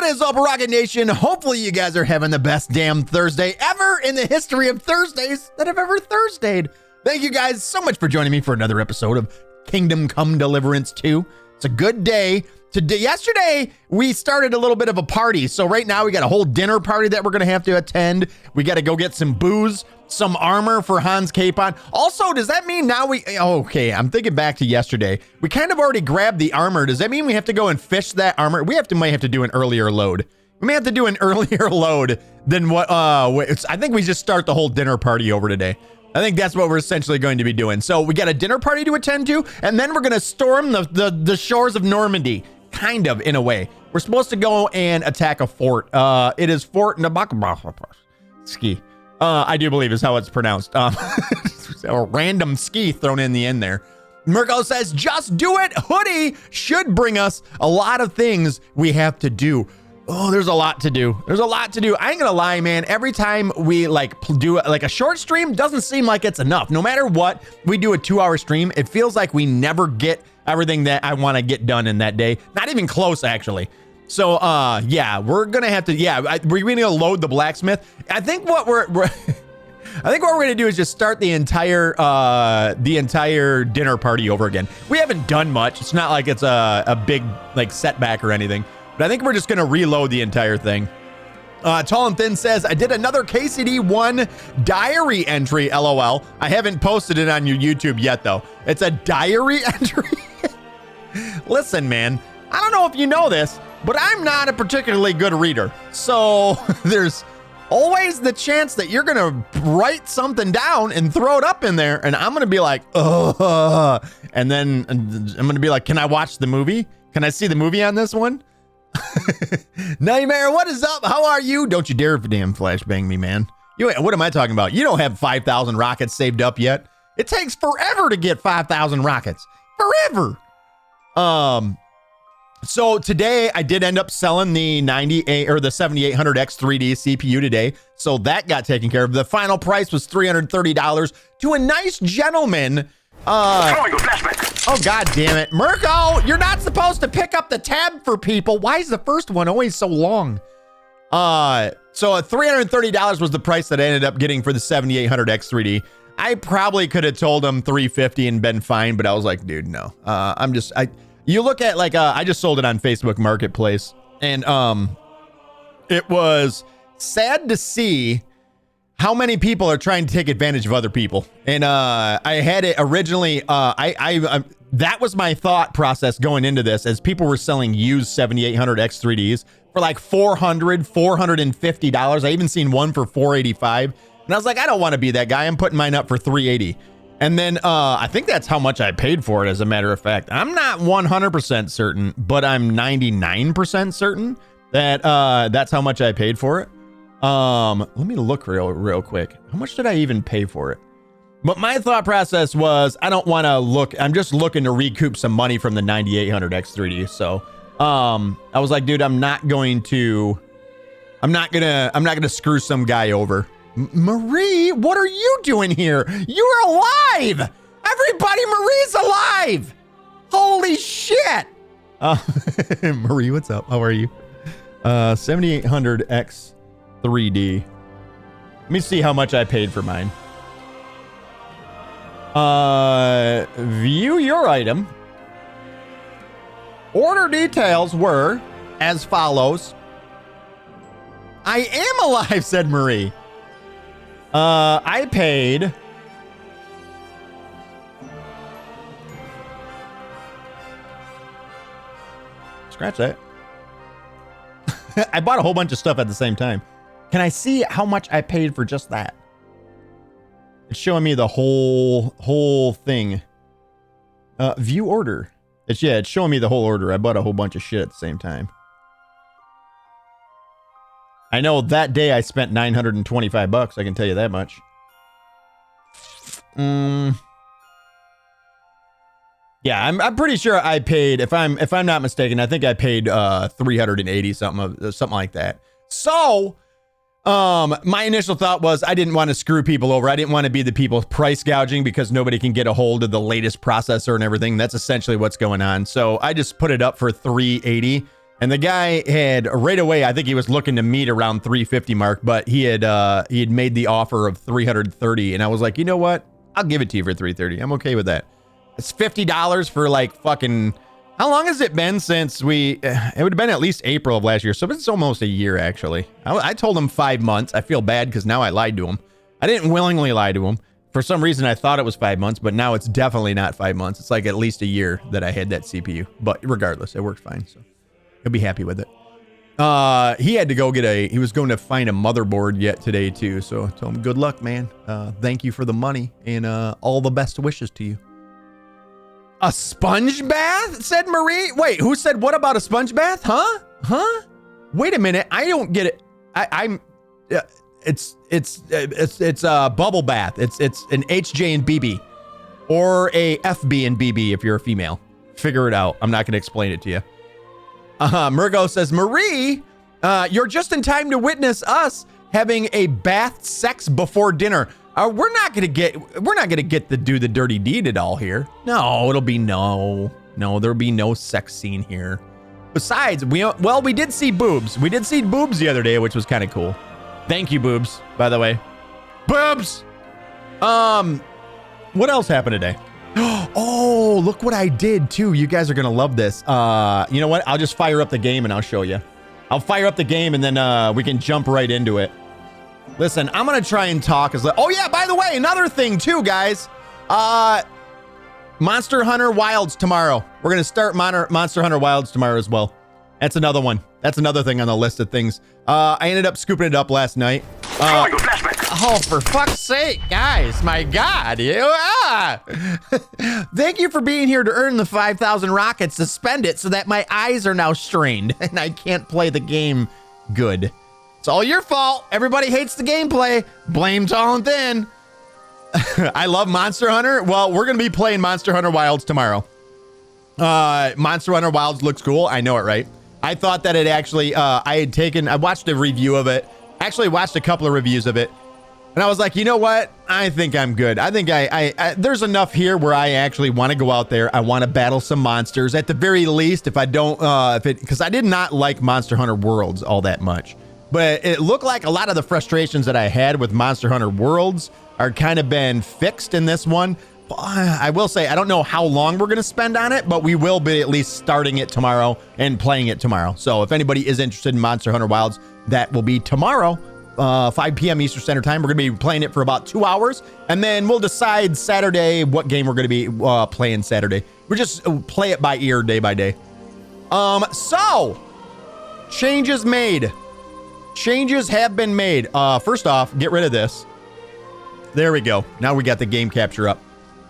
is up, Rocket Nation? Hopefully you guys are having the best damn Thursday ever in the history of Thursdays that have ever Thursdayed. Thank you guys so much for joining me for another episode of Kingdom Come Deliverance II. It's a good day. Yesterday, we started a little bit of a party. So right now we got a whole dinner party that we're going to have to attend. We got to go get some booze, some armor for Hans Capon. Also, does that mean now okay, I'm thinking back to yesterday. We kind of already grabbed the armor. Does that mean we have to go and fish that armor? We might have to do an earlier load. We may have to do an earlier load than what, I think we just start the whole dinner party over today. I think that's what we're essentially going to be doing. So we got a dinner party to attend to, and then we're going to storm the shores of Normandy, kind of, in a way. We're supposed to go and attack a fort. It is Fort Ski. I do believe is how it's pronounced. A random ski thrown in the end there. Mirko says, just do it. Hoodie should bring us a lot of things we have to do. Oh, there's a lot to do. There's a lot to do. I ain't gonna lie, man. Every time we do a short stream, doesn't seem like it's enough. No matter what, we do a 2-hour stream. It feels like we never get everything that I want to get done in that day. Not even close, actually. So, yeah, we're gonna have to. Yeah, we're gonna load the blacksmith. I think what we're I think what we're gonna do is just start the entire dinner party over again. We haven't done much. It's not like it's a big setback or anything. But I think we're just going to reload the entire thing. Tall and Thin says, I did another KCD I diary entry, LOL. I haven't posted it on your YouTube yet, though. It's a diary entry? Listen, man, I don't know if you know this, but I'm not a particularly good reader. So there's always the chance that you're going to write something down and throw it up in there. And I'm going to be like, ugh. And then I'm going to be like, can I watch the movie? Can I see the movie on this one? Nightmare, what is up? How are you? Don't you dare damn flashbang me, man. What am I talking about? You don't have 5,000 rockets saved up yet. It takes forever to get 5,000 rockets. Forever. So today I did end up selling the 7800X 3D CPU today. So that got taken care of. The final price was $330 to a nice gentleman. Oh, God damn it. Mirko, you're not supposed to pick up the tab for people. Why is the first one always so long? So $330 was the price that I ended up getting for the 7800X 3D. I probably could have told him $350 and been fine, but I was like, dude, no. You look at I just sold it on Facebook Marketplace, and it was sad to see how many people are trying to take advantage of other people. And I had it originally, that was my thought process going into this, as people were selling used 7800X 3Ds for like $400, $450. I even seen one for $485. And I was like, I don't want to be that guy. I'm putting mine up for $380. And then I think that's how much I paid for it, as a matter of fact. I'm not 100% certain, but I'm 99% certain that that's how much I paid for it. Let me look real quick. How much did I even pay for it? But my thought process was, I don't want to look. I'm just looking to recoup some money from the 9800X 3D. So, I was like, dude, I'm not gonna screw some guy over. Marie, what are you doing here? You're alive. Everybody, Marie's alive. Holy shit. Marie, what's up? How are you? 7800X 3D. Let me see how much I paid for mine. View your item. Order details were as follows. I am alive, said Marie. I paid scratch that. I bought a whole bunch of stuff at the same time. Can I see how much I paid for just that? It's showing me the whole thing. View order. It's showing me the whole order. I bought a whole bunch of shit at the same time. I know that day I spent $925. I can tell you that much. Yeah, I'm pretty sure I paid. If I'm not mistaken, I think I paid $380 something like that. So, my initial thought was I didn't want to screw people over. I didn't want to be the people price gouging because nobody can get a hold of the latest processor and everything. That's essentially what's going on. So I just put it up for $380. And the guy had right away, I think he was looking to meet around 350 mark, but he had made the offer of 330. And I was like, you know what? I'll give it to you for 330. I'm okay with that. It's $50 for like fucking, how long has it been since it would have been at least April of last year. So it's almost a year actually. I told him 5 months. I feel bad because now I lied to him. I didn't willingly lie to him. For some reason, I thought it was 5 months, but now it's definitely not 5 months. It's like at least a year that I had that CPU. But regardless, it worked fine. So he'll be happy with it. He had to go he was going to find a motherboard yet today too. So I told him, good luck, man. Thank you for the money and all the best wishes to you. A sponge bath? Said Marie. Wait, who said what about a sponge bath? Huh? Wait a minute. I don't get it. It's a bubble bath. It's an HJ and BB or a FB and BB if you're a female. Figure it out. I'm not going to explain it to you. Murgo says, Marie, you're just in time to witness us having a bath sex before dinner. We're not gonna get to do the dirty deed at all here. No, it'll be no, there'll be no sex scene here. Besides, we did see boobs. We did see boobs the other day, which was kind of cool. Thank you, boobs, by the way. Boobs! What else happened today? Oh, look what I did too. You guys are gonna love this. You know what? I'll just fire up the game and I'll show you. I'll fire up the game and then we can jump right into it. Listen, I'm gonna try and talk oh yeah, by the way, another thing too, guys. Monster Hunter Wilds tomorrow. We're gonna start Monster Hunter Wilds tomorrow as well. That's another one. That's another thing on the list of things. I ended up scooping it up last night. Oh, for fuck's sake, guys. My God. Thank you for being here to earn the 5,000 rockets to spend it so that my eyes are now strained and I can't play the game good. It's all your fault. Everybody hates the gameplay. Blame tall and thin. I love Monster Hunter. Well, we're going to be playing Monster Hunter Wilds tomorrow. Monster Hunter Wilds looks cool. I know it, right? I thought that it actually, I watched a review of it. Actually watched a couple of reviews of it. And I was like, you know what? I think I'm good. I think there's enough here where I actually want to go out there. I want to battle some monsters. At the very least, if I don't, because I did not like Monster Hunter Worlds all that much. But it looked like a lot of the frustrations that I had with Monster Hunter Worlds are kind of been fixed in this one. I will say, I don't know how long we're going to spend on it, but we will be at least starting it tomorrow and playing it tomorrow. So if anybody is interested in Monster Hunter Wilds, that will be tomorrow, 5 p.m. Eastern Standard Time. We're going to be playing it for about 2 hours, and then we'll decide Saturday what game we're going to be playing Saturday. We just play it by ear day by day. So, changes made. Changes have been made. First off, get rid of this. There we go. Now we got the game capture up.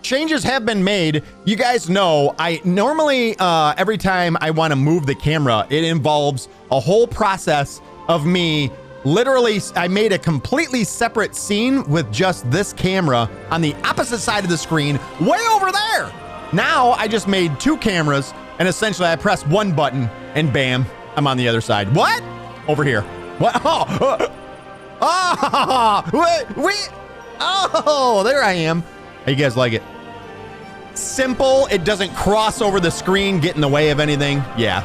Changes have been made. You guys know, I normally, every time I want to move the camera, it involves a whole process of me. Literally, I made a completely separate scene with just this camera on the opposite side of the screen, way over there. Now I just made 2 cameras, and essentially I press one button, and bam, I'm on the other side. What? Over here. What? Oh, there I am. How you guys like it? Simple. It doesn't cross over the screen, get in the way of anything. Yeah.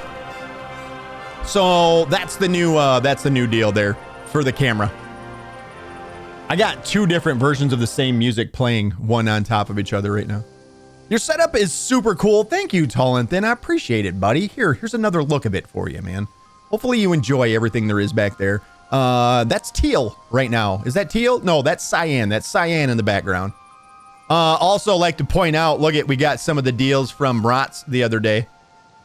So that's the new deal there for the camera. I got 2 different versions of the same music playing, one on top of each other right now. Your setup is super cool. Thank you, Tall and Thin. I appreciate it, buddy. Here's another look of it for you, man. Hopefully you enjoy everything there is back there. That's teal right now. Is that teal? No, that's cyan. That's cyan in the background. Also like to point out, we got some of the deals from Rots the other day.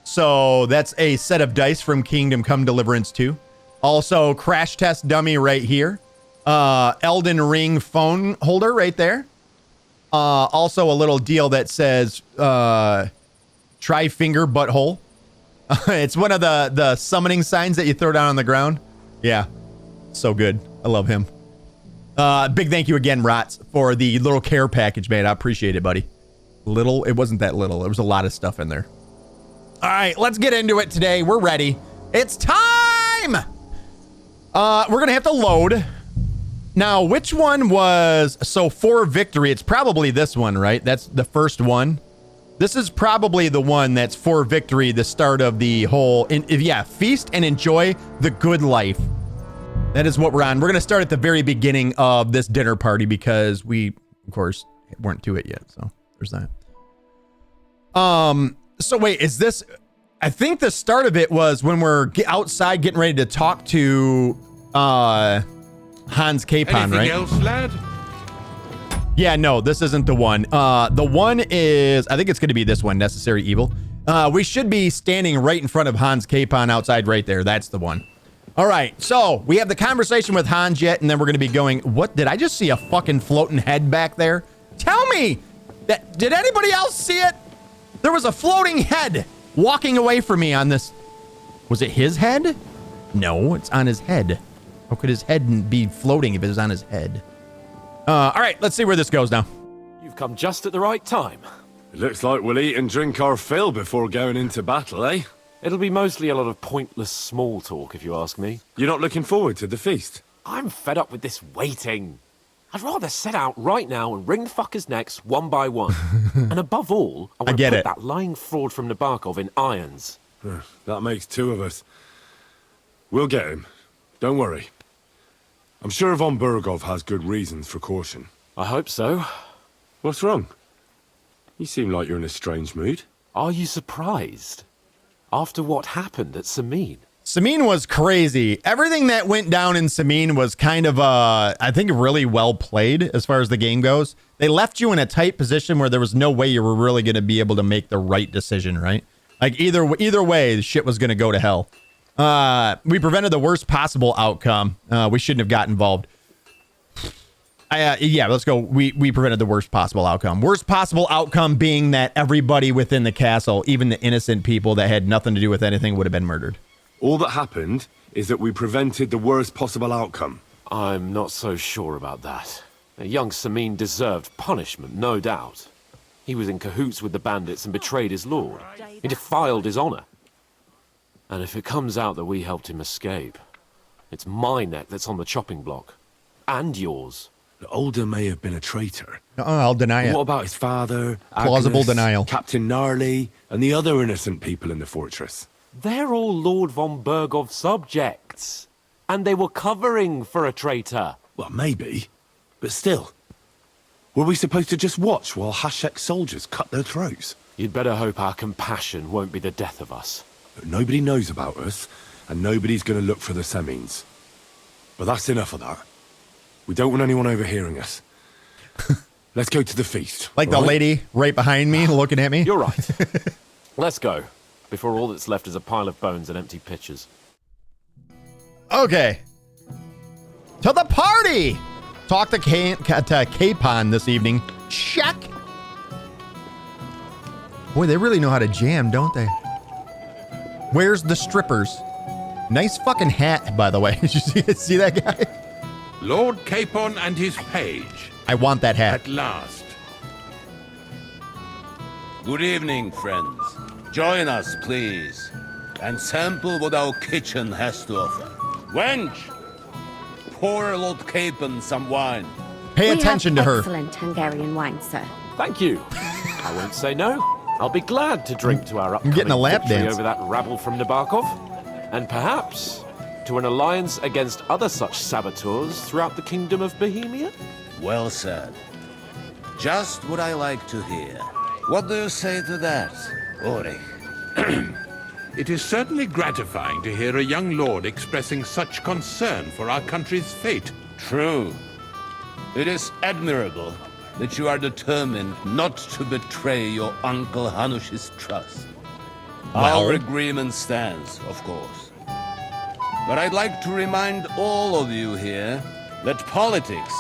So that's a set of dice from Kingdom Come Deliverance II. Also crash test dummy right here. Elden Ring phone holder right there. Also a little deal that says, try finger butthole. It's one of the summoning signs that you throw down on the ground. Yeah. So good. I love him. Big thank you again, Rots, for the little care package, man. I appreciate it, buddy. Little, it wasn't that little. There was a lot of stuff in there. All right, let's get into it today. We're ready. It's time. We're going to have to load. Now, which one was, so for victory, it's probably this one, right? That's the first one. This is probably the one that's for victory, the start of the whole, feast and enjoy the good life. That is what we're on. We're going to start at the very beginning of this dinner party because we, of course, weren't to it yet. So there's that. So wait, is this, I think the start of it was when we're outside getting ready to talk to Hans Capon, right? Anything else, lad? Yeah, no, this isn't the one. The one is, I think it's going to be this one, Necessary Evil. We should be standing right in front of Hans Capon outside right there. That's the one. All right, so we have the conversation with Hans yet, and then we're going to be going, what, did I just see a fucking floating head back there? Tell me, did anybody else see it? There was a floating head walking away from me on this. Was it his head? No, it's on his head. How could his head be floating if it was on his head? All right, let's see where this goes now. You've come just at the right time. It looks like we'll eat and drink our fill before going into battle, eh? It'll be mostly a lot of pointless small talk, if you ask me. You're not looking forward to the feast? I'm fed up with this waiting. I'd rather set out right now and wring the fuckers' necks one by one. And above all, I want to put that lying fraud from Nabokov in irons. That makes two of us. We'll get him. Don't worry. I'm sure von Burgov has good reasons for caution. I hope so. What's wrong? You seem like you're in a strange mood. Are you surprised? After what happened at Samin? Samin was crazy. Everything that went down in Samin was kind of, I think, really well played as far as the game goes. They left you in a tight position where there was no way you were really going to be able to make the right decision, right? Like, either way, the shit was going to go to hell. We prevented the worst possible outcome. We shouldn't have got involved. Yeah, let's go. We prevented the worst possible outcome. Worst possible outcome being that everybody within the castle, even the innocent people that had nothing to do with anything, would have been murdered. All that happened is that we prevented the worst possible outcome. I'm not so sure about that. Young Samin deserved punishment, no doubt. He was in cahoots with the bandits and betrayed his lord. He defiled his honor. And if it comes out that we helped him escape, it's my neck that's on the chopping block. And yours. The Older may have been a traitor. I'll deny it. What about his father, Plausible Agnes, denial. Captain Gnarly, and the other innocent people in the fortress? They're all Lord von Burgov's subjects. And they were covering for a traitor. Well, maybe. But still. Were we supposed to just watch while Hashek's soldiers cut their throats? You'd better hope our compassion won't be the death of us. But nobody knows about us, and nobody's going to look for the Semines. But that's enough of that. We don't want anyone overhearing us. Let's go to the feast. Like the lady right behind me looking at me? You're right. Let's go, before all that's left is a pile of bones and empty pitchers. Okay. To the party! Talk to Capon this evening. Check. Boy, they really know how to jam, don't they? Where's the strippers? Nice fucking hat, by the way. Did you see that guy? Lord Capon and his page. I want that hat. At last. Good evening, friends. Join us, please, and sample what our kitchen has to offer. Wench, pour Lord Capon some wine. Pay attention to her. Excellent Hungarian wine, sir. Thank you. I won't say no. I'll be glad to drink to our upcoming getting a lap victory dance over that rabble from Nabokov, and perhaps to an alliance against other such saboteurs throughout the kingdom of Bohemia? Well said. Just what I like to hear. What do you say to that, Ulrich? It is certainly gratifying to hear a young lord expressing such concern for our country's fate. True. It is admirable that you are determined not to betray your Uncle Hanush's trust. Well. Our agreement stands, of course. But I'd like to remind all of you here that politics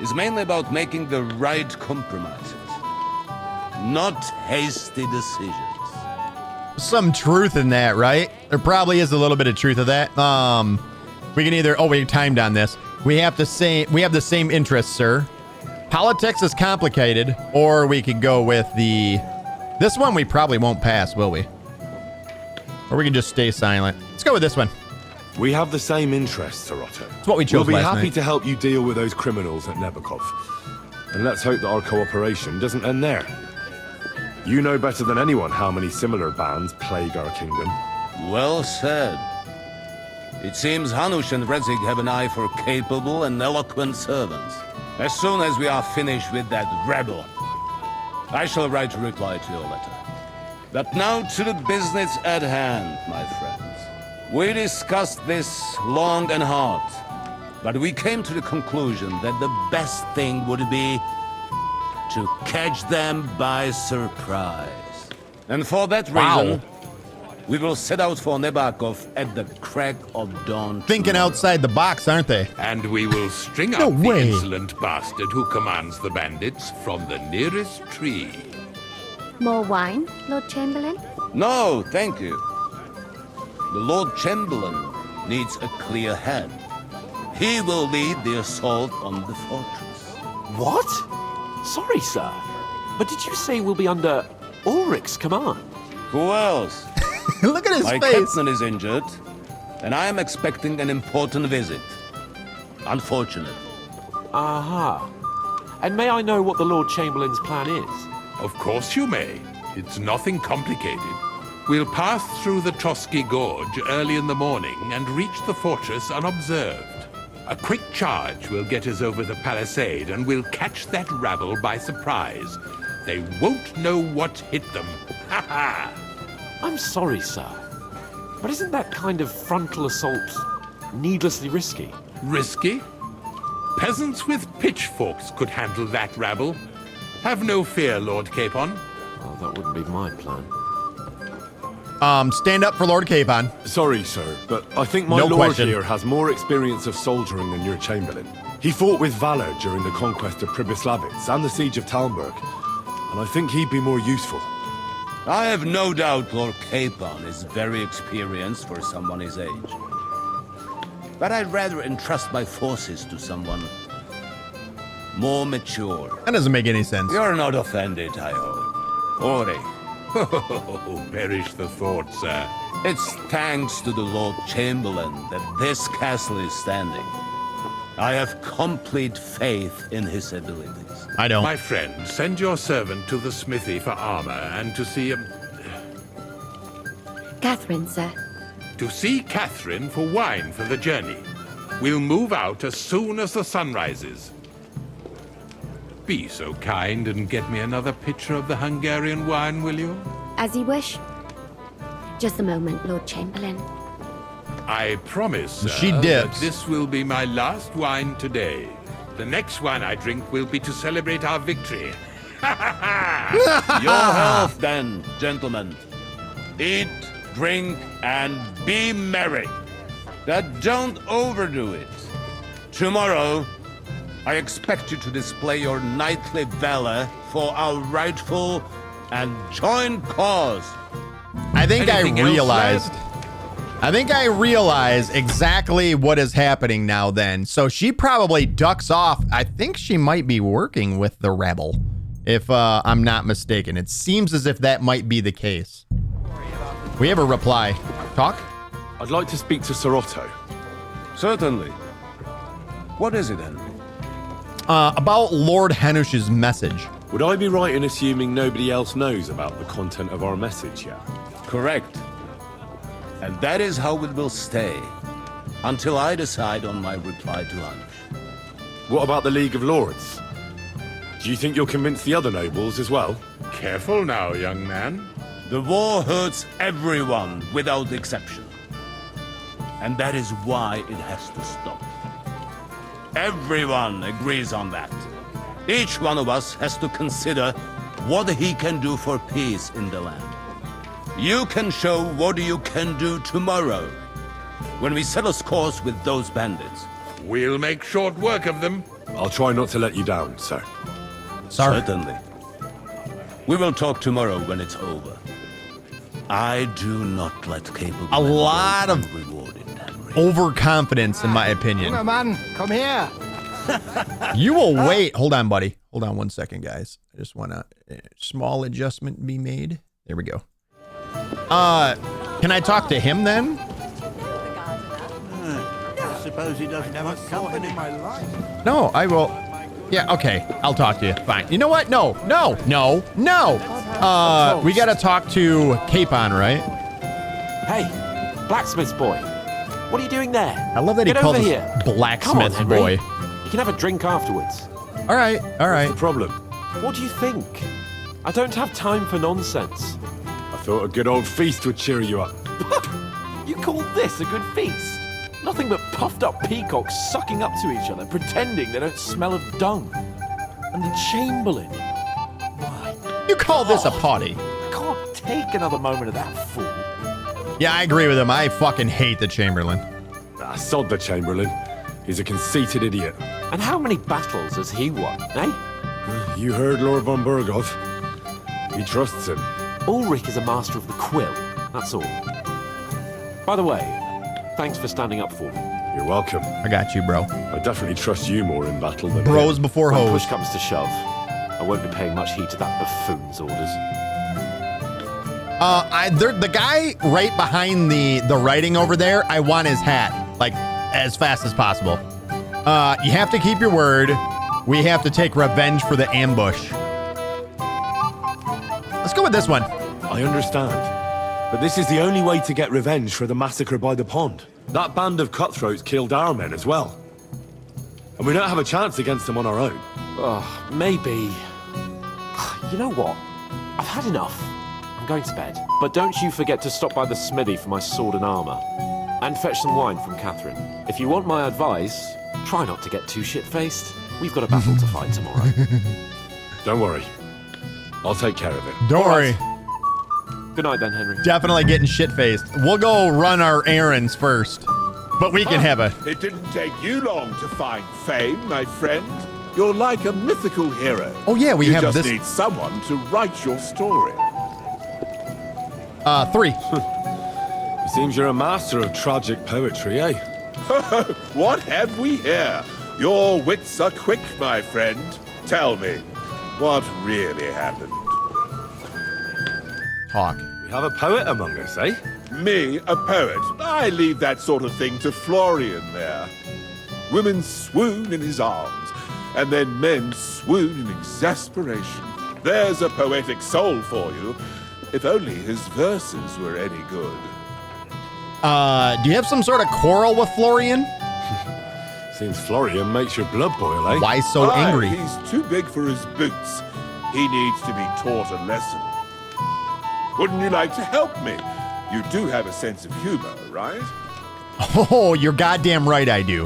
is mainly about making the right compromises, not hasty decisions. Some truth in that, right? There probably is a little bit of truth of that. We can either, we timed on this. We have the same interests, sir. Politics is complicated, or we could go with this one we probably won't pass, will we? Or we can just stay silent. Let's go with this one. We have the same interests, Sir Otto. It's what we chose We'll be last happy night. to help you deal with those criminals at Nabokov. And let's hope that our cooperation doesn't end there. You know better than anyone how many similar bands plague our kingdom. Well said. It seems Hanush and Radzig have an eye for capable and eloquent servants. As soon as we are finished with that rebel, I shall write a reply to your letter. But now to the business at hand, my friends. We discussed this long and hard, but we came to the conclusion that the best thing would be to catch them by surprise. And for that reason, we will set out for Nebakov at the crack of dawn. Thinking outside the box, aren't they? And we will string No up the way. insolent bastard who commands the bandits from the nearest tree. More wine, Lord Chamberlain? No, thank you. The Lord Chamberlain needs a clear head. He will lead the assault on the fortress. What? Sorry, sir. But did you say we'll be under Ulrich's command? Who else? Look at his My face. captain is injured, and I am expecting an important visit. Unfortunate. Aha. And may I know what the Lord Chamberlain's plan is? Of course you may. It's nothing complicated. We'll pass through the Trotsky Gorge early in the morning and reach the fortress unobserved. A quick charge will get us over the palisade and we'll catch that rabble by surprise. They won't know what hit them. Ha ha! I'm sorry, sir. But isn't that kind of frontal assault needlessly risky? Risky? Peasants with pitchforks could handle that rabble. Have no fear, Lord Capon. Well, that wouldn't be my plan. Stand up for Lord Capon. Sorry, sir, but I think my No lord question. here has more experience of soldiering than your chamberlain. He fought with valor during the conquest of Pribyslavitz and the siege of Talmberg, and I think he'd be more useful. I have no doubt Lord Capon is very experienced for someone his age. But I'd rather entrust my forces to someone more mature. That doesn't make any sense. You're not offended, I hope. Ori, Oh, perish the thought, sir. it's thanks to the Lord Chamberlain that this castle is standing. I have complete faith in his abilities. I don't. My friend, send your servant to the smithy for armor and to see Catherine, sir. Catherine for wine for the journey. We'll move out as soon as the sun rises. Be so kind and get me another pitcher of the Hungarian wine, will you? As you wish. Just a moment, Lord Chamberlain. I promise, sir, She that dips. this will be my last wine today. The next wine I drink will be to celebrate our victory. Your health, then, gentlemen. Eat, drink, and be merry. But don't overdo it. Tomorrow, I expect you to display your knightly valor for our rightful and joint cause. I think Anything else, I think I realize exactly what is happening now then. So she probably ducks off. I think she might be working with the rebel, if I'm not mistaken. It seems as if that might be the case. We have a reply. Talk? I'd like to speak to Sir Otto. Certainly. What is it, Henry? About Lord Hanush's message. Would I be right in assuming nobody else knows about the content of our message yet? Correct. And that is how it will stay, until I decide on my reply to Hanush. What about the League of Lords? Do you think you'll convince the other nobles as well? Careful now, young man. The war hurts everyone without exception. And that is why it has to stop. Everyone agrees on that. Each one of us has to consider what he can do for peace in the land. You can show what you can do tomorrow, when we set us course with those bandits. We'll make short work of them. I'll try not to let you down, sir. Sorry. Certainly. We will talk tomorrow when it's over. I do not let capable A lot men of go unrewarded, Henry. Overconfidence, in my opinion. Man, come here. You will wait. Hold on, buddy. Hold on 1 second, guys. I just want a small adjustment be made. There we go. Can I talk to him then? I suppose he doesn't have a company. No, I will. Yeah, okay. I'll talk to you. Fine. You know what? No. We gotta talk to Capon, right? Hey, blacksmith's boy. What are you doing there? I love that he Get calls over us here. Blacksmith Come on, Henry. boy. You can have a drink afterwards. All right, all right. What's the problem? What do you think? I don't have time for nonsense. I thought a good old feast would cheer you up. You call this a good feast? Nothing but puffed up peacocks sucking up to each other, pretending they don't smell of dung. And the Chamberlain. You call this a party? I can't take another moment of that fool. Yeah, I agree with him. I fucking hate the Chamberlain. Ah, sod the Chamberlain. He's a conceited idiot. And how many battles has he won, eh? You heard Lord von Burgov. He trusts him. Ulrich is a master of the quill, that's all. By the way, thanks for standing up for me. You're welcome. I got you, bro. I definitely trust you more in battle than Bros him. before When hoes. push comes to shove, I won't be paying much heed to that buffoon's orders. The guy right behind the writing over there, I want his hat, like, as fast as possible. You have to keep your word. We have to take revenge for the ambush. Let's go with this one. I understand. But this is the only way to get revenge for the massacre by the pond. That band of cutthroats killed our men as well. And we don't have a chance against them on our own. Oh, maybe. You know what? I've had enough. I'm going to bed. But don't you forget to stop by the smithy for my sword and armor. And fetch some wine from Catherine. If you want my advice, try not to get too shit-faced. We've got a battle to fight tomorrow. Don't worry. I'll take care of it. Don't worry. Good night then, Henry. Definitely getting shit-faced. We'll go run our errands first. But we can have a... It didn't take you long to find fame, my friend. You're like a mythical hero. Oh, yeah, we have You this... just need someone to write your story. 3. It seems you're a master of tragic poetry, eh? What have we here? Your wits are quick, my friend. Tell me, what really happened? Talk. We have a poet among us, eh? Me, a poet? I leave that sort of thing to Florian there. Women swoon in his arms, and then men swoon in exasperation. There's a poetic soul for you, if only his verses were any good. Do you have some sort of quarrel with Florian? Seems Florian makes your blood boil, eh? Why so Aye, angry? He's too big for his boots. He needs to be taught a lesson. Wouldn't you like to help me? You do have a sense of humor, right? Oh, you're goddamn right I do.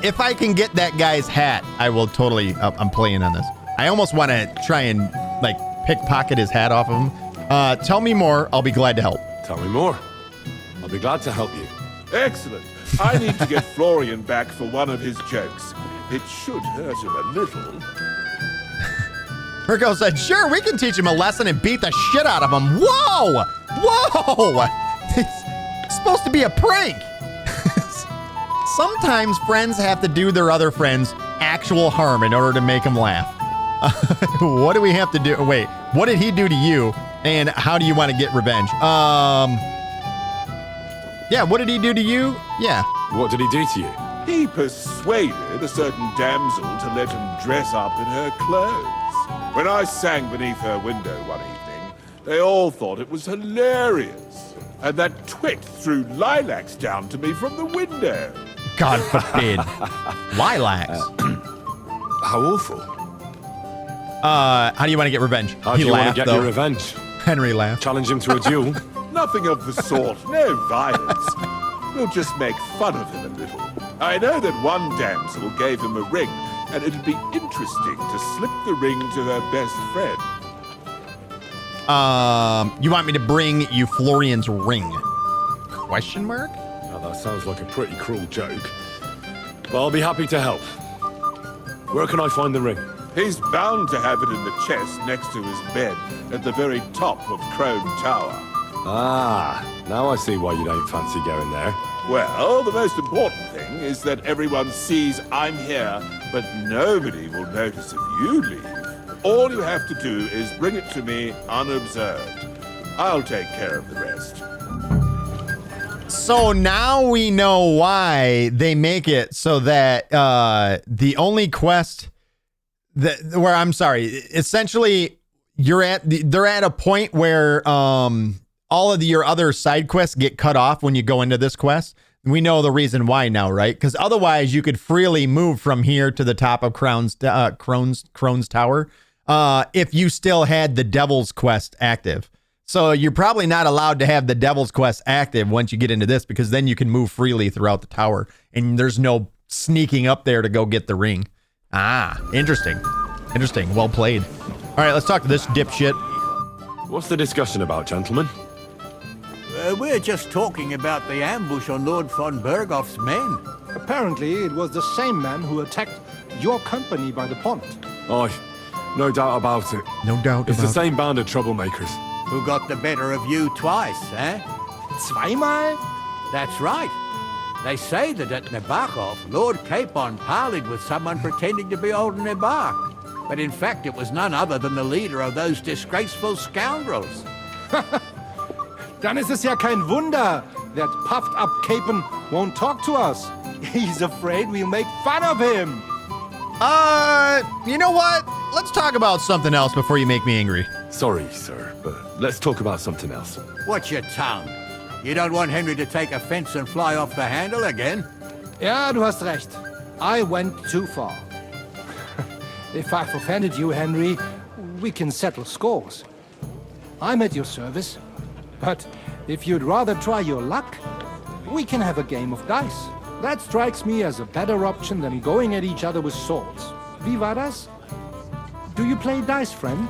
If I can get that guy's hat, I will totally... I'm playing on this. I almost want to try and, like, pickpocket his hat off of him. Tell me more. I'll be glad to help. Tell me more. I'll be glad to help you. Excellent. I need to get Florian back for one of his jokes. It should hurt him a little. Mirko said, sure, we can teach him a lesson and beat the shit out of him. Whoa! Whoa! It's supposed to be a prank. Sometimes friends have to do their other friends actual harm in order to make them laugh. What do we have to do? Wait, what did he do to you? And how do you want to get revenge? Yeah, what did he do to you? Yeah. What did he do to you? He persuaded a certain damsel to let him dress up in her clothes. When I sang beneath her window one evening, they all thought it was hilarious. And that twit threw lilacs down to me from the window. God forbid. Lilacs. How awful. How do you want to get revenge? How do you want to get your revenge? Henry laughed. Challenge him to a duel? Nothing of the sort. No violence. We'll just make fun of him a little. I know that one damsel gave him a ring, and it'd be interesting to slip the ring to her best friend. You want me to bring you Florian's ring? Question mark? Now, that sounds like a pretty cruel joke. But I'll be happy to help. Where can I find the ring? He's bound to have it in the chest next to his bed at the very top of Crone Tower. Ah, now I see why you don't fancy going there. Well, the most important thing is that everyone sees I'm here, but nobody will notice if you leave. All you have to do is bring it to me unobserved. I'll take care of the rest. So now we know why they make it so that the only quest that, where I'm sorry, essentially they're at a point where all of your other side quests get cut off when you go into this quest. We know the reason why now, right? Because otherwise you could freely move from here to the top of Crone's Tower if you still had the Devil's Quest active. So you're probably not allowed to have the Devil's Quest active once you get into this, because then you can move freely throughout the tower and there's no sneaking up there to go get the ring. Ah, interesting. Interesting. Well played. All right, let's talk to this dipshit. What's the discussion about, gentlemen? We're just talking about the ambush on Lord von Bergoff's men. Apparently, it was the same man who attacked your company by the pond. Aye, no doubt about it. No doubt It's about the same band of troublemakers. Who got the better of you twice, eh? Zweimal? That's right. They say that at Nebachov, Lord Capon parleyed with someone pretending to be old Nebach. But in fact, it was none other than the leader of those disgraceful scoundrels. Dann ist es ja kein Wunder that puffed-up Capon won't talk to us. He's afraid we'll make fun of him. You know what? Let's talk about something else before you make me angry. Sorry, sir, but let's talk about something else. Watch your tongue. You don't want Henry to take offense and fly off the handle again? Ja, du hast recht. I went too far. If I've offended you, Henry, we can settle scores. I'm at your service. But if you'd rather try your luck, we can have a game of dice. That strikes me as a better option than going at each other with swords. Wie war das? Do you play dice, friend?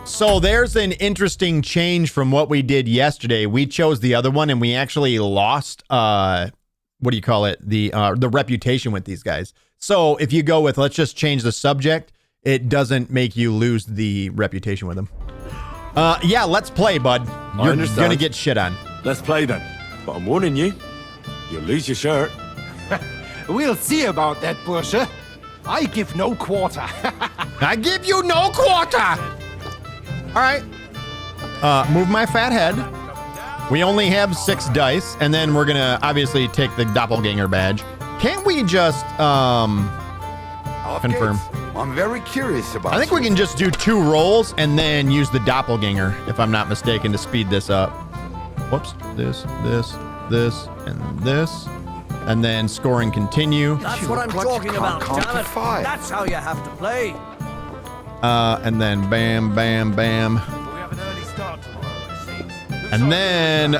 So there's an interesting change from what we did yesterday. We chose the other one and we actually lost, what do you call it? The reputation with these guys. So if you go with, let's just change the subject, it doesn't make you lose the reputation with them. Yeah, let's play, bud. You're gonna get shit on. Let's play then. But I'm warning you, you'll lose your shirt. We'll see about that, Bursche. I give no quarter. I give you no quarter. All right. Move my fat head. We only have 6 dice, and then we're gonna obviously take the doppelganger badge. Can't we just confirm? I'm very curious about. I think we can just do 2 rolls and then use the doppelganger, if I'm not mistaken, to speed this up. Whoops. This, and this. And then score and continue. That's what I'm talking about, damn it. That's how you have to play. And then bam, bam, bam. We have an early start tomorrow, it seems. And then,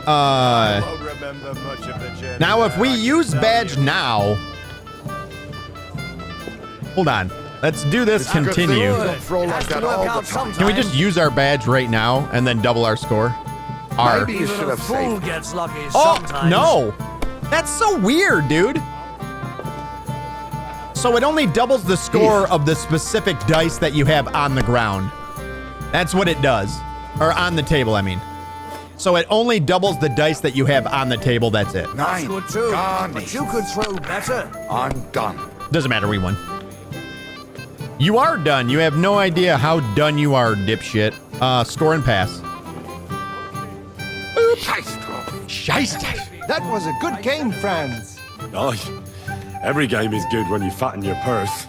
now if we use badge now, hold on. Let's do this continue. Can we just use our badge right now and then double our score? Maybe you should have saved. Gets lucky sometimes. No. That's so weird, dude. So it only doubles the score of the specific dice that you have on the ground. That's what it does. Or on the table, I mean. So it only doubles the dice that you have on the table, that's it. That's good too. But you could throw better. I'm done. Doesn't matter, we won. You are done. You have no idea how done you are, dipshit. Score and pass. Scheisse. That was a good game, friends. Aye. Every game is good when you fatten your purse.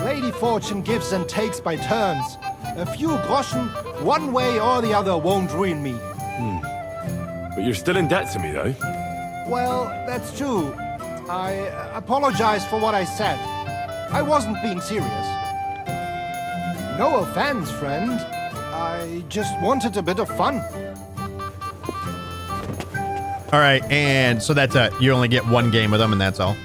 Lady Fortune gives and takes by turns. A few groschen, one way or the other, won't ruin me. But you're still in debt to me, though. Well, that's true. I apologize for what I said. I wasn't being serious. No offense, friend. I just wanted a bit of fun. All right, and so that's it. You only get 1 game with them, and that's all.